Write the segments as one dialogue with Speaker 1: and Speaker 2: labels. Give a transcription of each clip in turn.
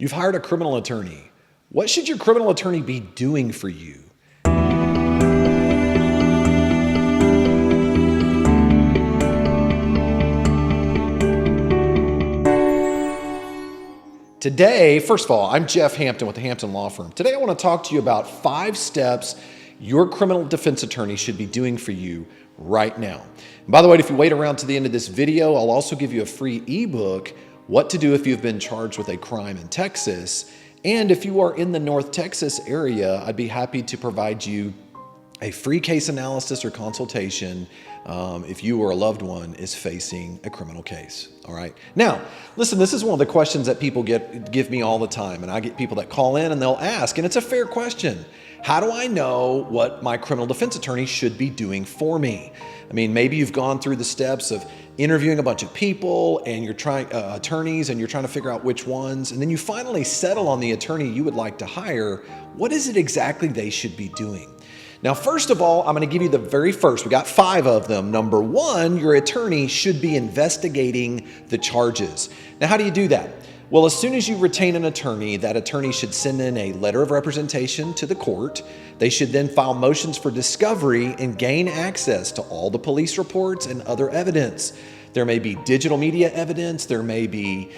Speaker 1: You've hired a criminal attorney. What should your criminal attorney be doing for you? Today, first of all, I'm Jeff Hampton with the Hampton Law Firm. Today I want to talk to you about 5 steps your criminal defense attorney should be doing for you right now. And by the way, if you wait around to the end of this video, I'll also give you a free ebook, What to Do If You've Been Charged with a Crime in Texas. And if you are in the North Texas area, I'd be happy to provide you a free case analysis or consultation if you or a loved one is facing a criminal case. All right. Now, listen, this is one of the questions that people give me all the time, and I get people that call in and they'll ask, and it's a fair question. How do I know what my criminal defense attorney should be doing for me? I mean, maybe you've gone through the steps of interviewing a bunch of people and you're trying attorneys and you're trying to figure out which ones, and then you finally settle on the attorney you would like to hire. What is it exactly they should be doing? Now, first of all, I'm going to give you the very first. We got 5 of them. Number 1, your attorney should be investigating the charges. Now, how do you do that? Well, as soon as you retain an attorney, that attorney should send in a letter of representation to the court. They should then file motions for discovery and gain access to all the police reports and other evidence. There may be digital media evidence, there may be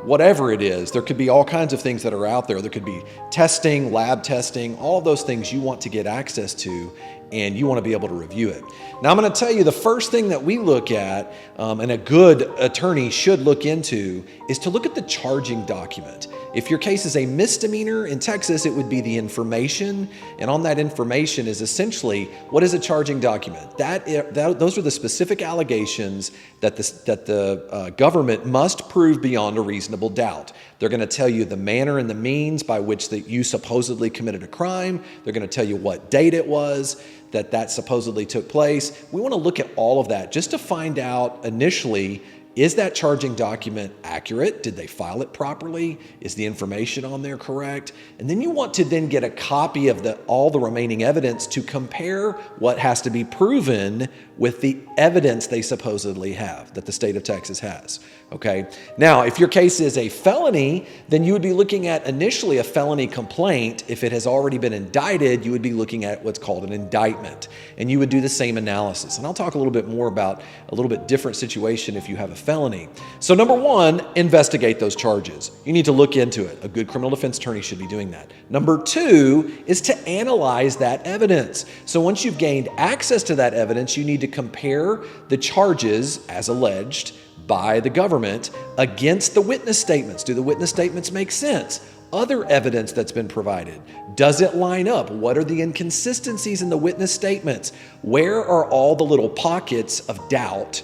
Speaker 1: whatever it is. There could be all kinds of things that are out there. There could be testing, lab testing, all of those things you want to get access to, and you want to be able to review it. Now, I'm going to tell you the first thing that we look at, and a good attorney should look into, is to look at the charging document. If your case is a misdemeanor in Texas, it would be the information, and on that information is essentially, what is a charging document? Those are the specific allegations that the government must prove beyond a reasonable doubt. They're going to tell you the manner and the means by which that you supposedly committed a crime. They're going to tell you what date it was that supposedly took place. We want to look at all of that just to find out initially, is that charging document accurate? Did they file it properly? Is the information on there correct? And then you want to then get a copy of all the remaining evidence to compare what has to be proven with the evidence they supposedly have, that the state of Texas has. Okay. Now, if your case is a felony, then you would be looking at initially a felony complaint. If it has already been indicted, you would be looking at what's called an indictment, and you would do the same analysis. And I'll talk a little bit more about a little bit different situation if you have a felony. So number 1, investigate those charges. You need to look into it. A good criminal defense attorney should be doing that. Number 2 is to analyze that evidence. So once you've gained access to that evidence, you need to compare the charges as alleged by the government against the witness statements. Do the witness statements make sense? Other evidence that's been provided, does it line up? What are the inconsistencies in the witness statements? Where are all the little pockets of doubt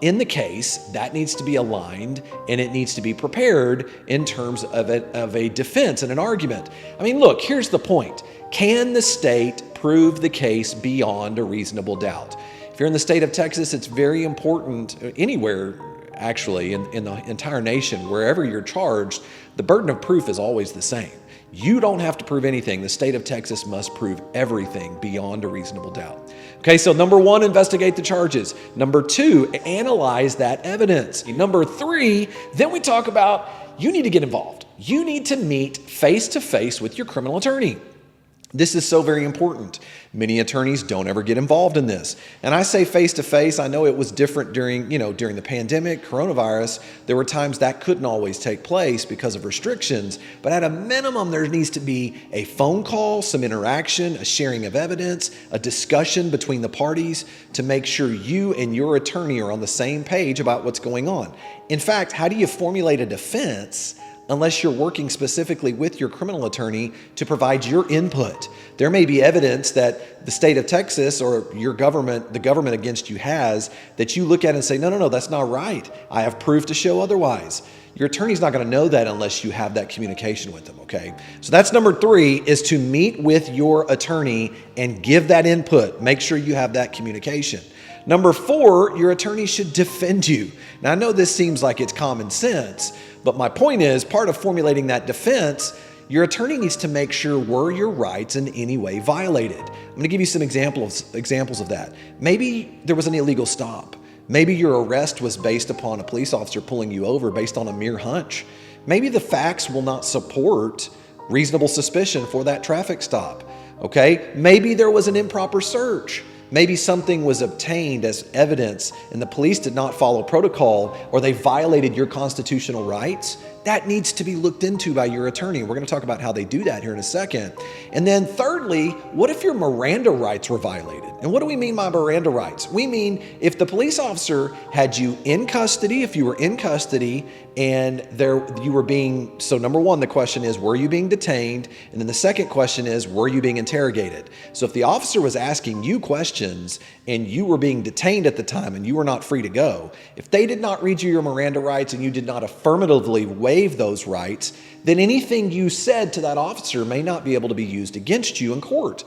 Speaker 1: in the case? That needs to be aligned, and it needs to be prepared in terms of a defense and an argument. I mean, look, here's the point. Can the state prove the case beyond a reasonable doubt? If you're in the state of Texas, it's very important, anywhere actually in the entire nation, wherever you're charged, the burden of proof is always the same. You don't have to prove anything. The state of Texas must prove everything beyond a reasonable doubt. Okay, so number 1, investigate the charges. Number 2, analyze that evidence. Number 3, then we talk about you need to get involved. You need to meet face-to-face with your criminal attorney. This is so very important. Many attorneys don't ever get involved in this. And I say face-to-face, I know it was different during the pandemic, coronavirus. There were times that couldn't always take place because of restrictions, but at a minimum, there needs to be a phone call, some interaction, a sharing of evidence, a discussion between the parties to make sure you and your attorney are on the same page about what's going on. In fact, how do you formulate a defense unless you're working specifically with your criminal attorney to provide your input? There may be evidence that the state of Texas or your government, the government against you has, that you look at and say, no, that's not right. I have proof to show otherwise. Your attorney's not going to know that unless you have that communication with them, okay? So that's number 3, is to meet with your attorney and give that input. Make sure you have that communication. Number 4, your attorney should defend you. Now, I know this seems like it's common sense, but my point is, part of formulating that defense, your attorney needs to make sure, were your rights in any way violated? I'm going to give you some examples of that. Maybe there was an illegal stop. Maybe your arrest was based upon a police officer pulling you over based on a mere hunch. Maybe the facts will not support reasonable suspicion for that traffic stop. Okay? Maybe there was an improper search. Maybe something was obtained as evidence and the police did not follow protocol, or they violated your constitutional rights. That needs to be looked into by your attorney. We're going to talk about how they do that here in a second. And then thirdly, what if your Miranda rights were violated? And what do we mean by Miranda rights? We mean if the police officer had you in custody, if you were in custody and you were being, so number one, the question is, were you being detained? And then the second question is, were you being interrogated? So if the officer was asking you questions and you were being detained at the time and you were not free to go, if they did not read you your Miranda rights and you did not affirmatively waive those rights, then anything you said to that officer may not be able to be used against you in court.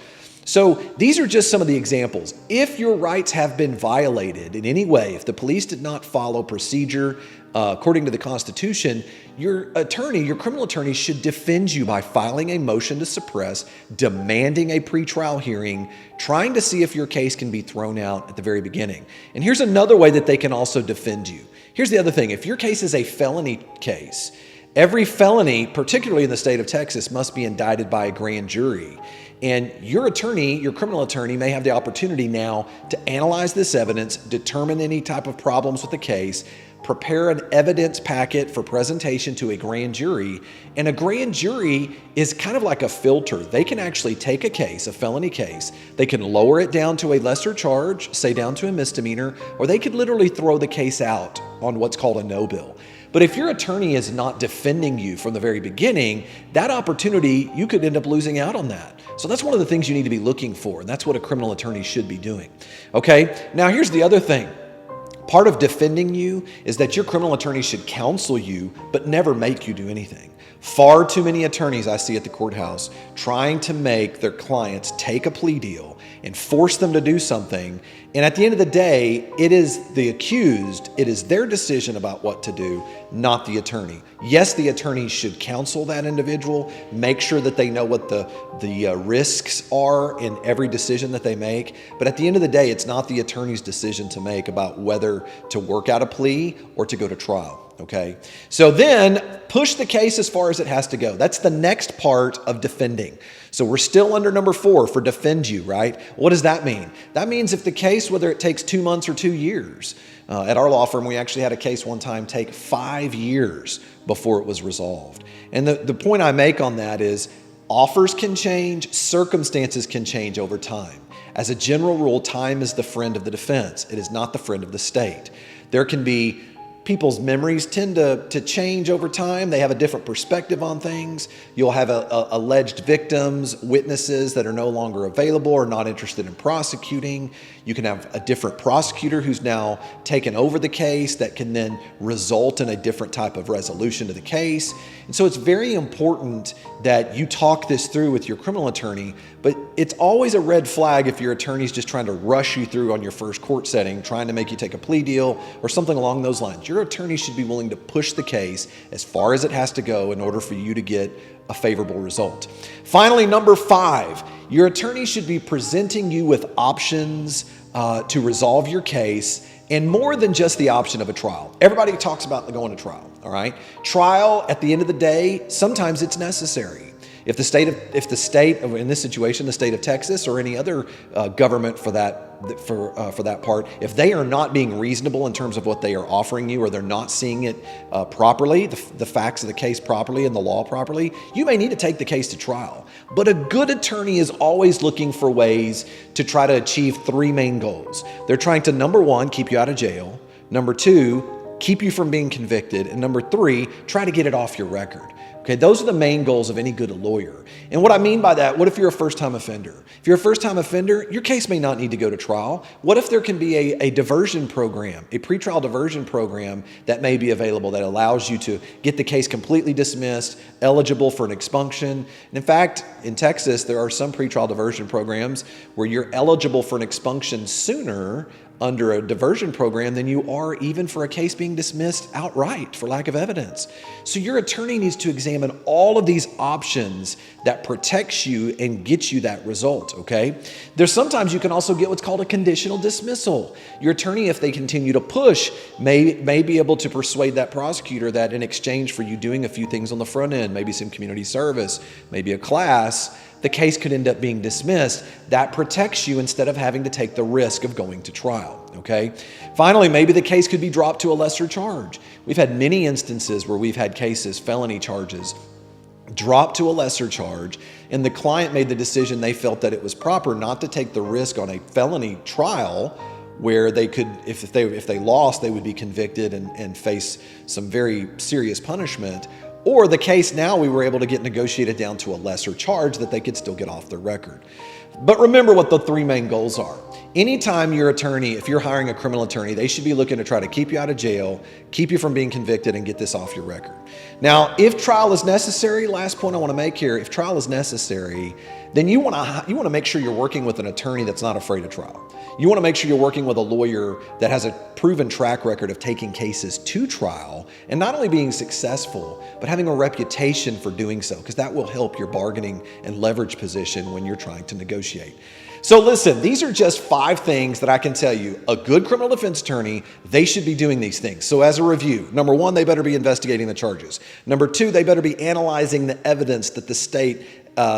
Speaker 1: So these are just some of the examples. If your rights have been violated in any way, if the police did not follow procedure according to the Constitution, your attorney, your criminal attorney, should defend you by filing a motion to suppress, demanding a pretrial hearing, trying to see if your case can be thrown out at the very beginning. And here's another way that they can also defend you. Here's the other thing. If your case is a felony case, every felony, particularly in the state of Texas, must be indicted by a grand jury. And your attorney, your criminal attorney, may have the opportunity now to analyze this evidence, determine any type of problems with the case, prepare an evidence packet for presentation to a grand jury. And a grand jury is kind of like a filter. They can actually take a case, a felony case, they can lower it down to a lesser charge, say down to a misdemeanor, or they could literally throw the case out on what's called a no bill. But if your attorney is not defending you from the very beginning, that opportunity, you could end up losing out on that. So that's one of the things you need to be looking for, and that's what a criminal attorney should be doing. Okay, now here's the other thing. Part of defending you is that your criminal attorney should counsel you, but never make you do anything. Far too many attorneys I see at the courthouse trying to make their clients take a plea deal and force them to do something. And at the end of the day, it is the accused, it is their decision about what to do, not the attorney. Yes, the attorney should counsel that individual, make sure that they know what the risks are in every decision that they make. But at the end of the day, it's not the attorney's decision to make about whether to work out a plea or to go to trial. Okay, so then push the case as far as it has to go. That's the next part of defending. So we're still under number 4 for defend you, right? What does that mean? That means if the case, whether it takes 2 months or 2 years, at our law firm, we actually had a case one time take 5 years before it was resolved. And the point I make on that is offers can change, circumstances can change over time. As a general rule, time is the friend of the defense. It is not the friend of the state. There can be people's memories tend to change over time. They have a different perspective on things. You'll have alleged victims, witnesses that are no longer available or not interested in prosecuting. You can have a different prosecutor who's now taken over the case that can then result in a different type of resolution to the case. And so it's very important that you talk this through with your criminal attorney, but it's always a red flag if your attorney's just trying to rush you through on your first court setting, trying to make you take a plea deal or something along those lines. Your attorney should be willing to push the case as far as it has to go in order for you to get a favorable result. Finally, number 5, your attorney should be presenting you with options to resolve your case, and more than just the option of a trial. Everybody talks about going to trial, all right? Trial, at the end of the day, sometimes it's necessary. If the state, in this situation, the state of Texas or any other government for that part, if they are not being reasonable in terms of what they are offering you, or they're not seeing it properly, the facts of the case properly and the law properly, you may need to take the case to trial. But a good attorney is always looking for ways to try to achieve 3 main goals. They're trying to, number 1, keep you out of jail. Number 2, keep you from being convicted. And number 3, try to get it off your record. Okay, those are the main goals of any good lawyer. And what I mean by that, what if you're a first-time offender? If you're a first-time offender, your case may not need to go to trial. What if there can be a diversion program, a pretrial diversion program that may be available that allows you to get the case completely dismissed, eligible for an expunction? And in fact, in Texas, there are some pretrial diversion programs where you're eligible for an expunction sooner under a diversion program than you are even for a case being dismissed outright for lack of evidence. So your attorney needs to examine all of these options that protects you and gets you that result, okay? There's sometimes you can also get what's called a conditional dismissal. Your attorney, if they continue to push, may be able to persuade that prosecutor that in exchange for you doing a few things on the front end, maybe some community service, maybe a class, the case could end up being dismissed. That protects you instead of having to take the risk of going to trial, okay? Finally, maybe the case could be dropped to a lesser charge. We've had many instances where we've had cases, felony charges, dropped to a lesser charge, and the client made the decision they felt that it was proper not to take the risk on a felony trial where they could, if they lost, they would be convicted and face some very serious punishment. Or the case now we were able to get negotiated down to a lesser charge that they could still get off their record. But remember what the three main goals are. Anytime your attorney, if you're hiring a criminal attorney, they should be looking to try to keep you out of jail, keep you from being convicted, and get this off your record. Now, if trial is necessary, last point I want to make here, if trial is necessary, then you want to make sure you're working with an attorney that's not afraid of trial. You want to make sure you're working with a lawyer that has a proven track record of taking cases to trial and not only being successful, but having a reputation for doing so, because that will help your bargaining and leverage position when you're trying to negotiate. So listen, these are just 5 things that I can tell you. A good criminal defense attorney, they should be doing these things. So as a review, number 1, they better be investigating the charges. Number 2, they better be analyzing the evidence that the state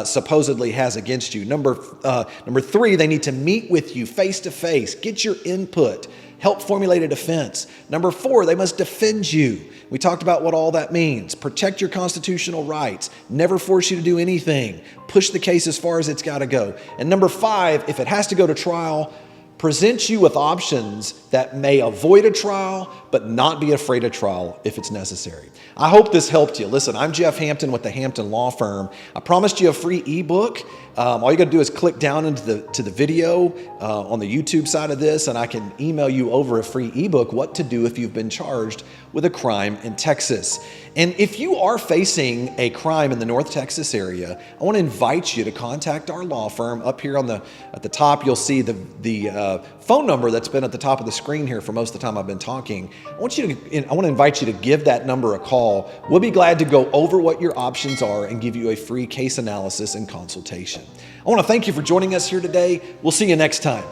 Speaker 1: supposedly has against you. Number 3, they need to meet with you face to face, get your input, help formulate a defense. Number 4, they must defend you. We talked about what all that means. Protect your constitutional rights, never force you to do anything, push the case as far as it's got to go. And number 5, if it has to go to trial, present you with options that may avoid a trial, but not be afraid of trial if it's necessary. I hope this helped you. Listen, I'm Jeff Hampton with the Hampton Law Firm. I promised you a free ebook. All you got to do is click down into the video on the YouTube side of this, and I can email you over a free ebook, What to Do If You've Been Charged with a Crime in Texas. And if you are facing a crime in the North Texas area, I want to invite you to contact our law firm. Up here at the top, you'll see the phone number that's been at the top of the screen here for most of the time I've been talking. I want to invite you to give that number a call. We'll be glad to go over what your options are and give you a free case analysis and consultation. I want to thank you for joining us here today. We'll see you next time.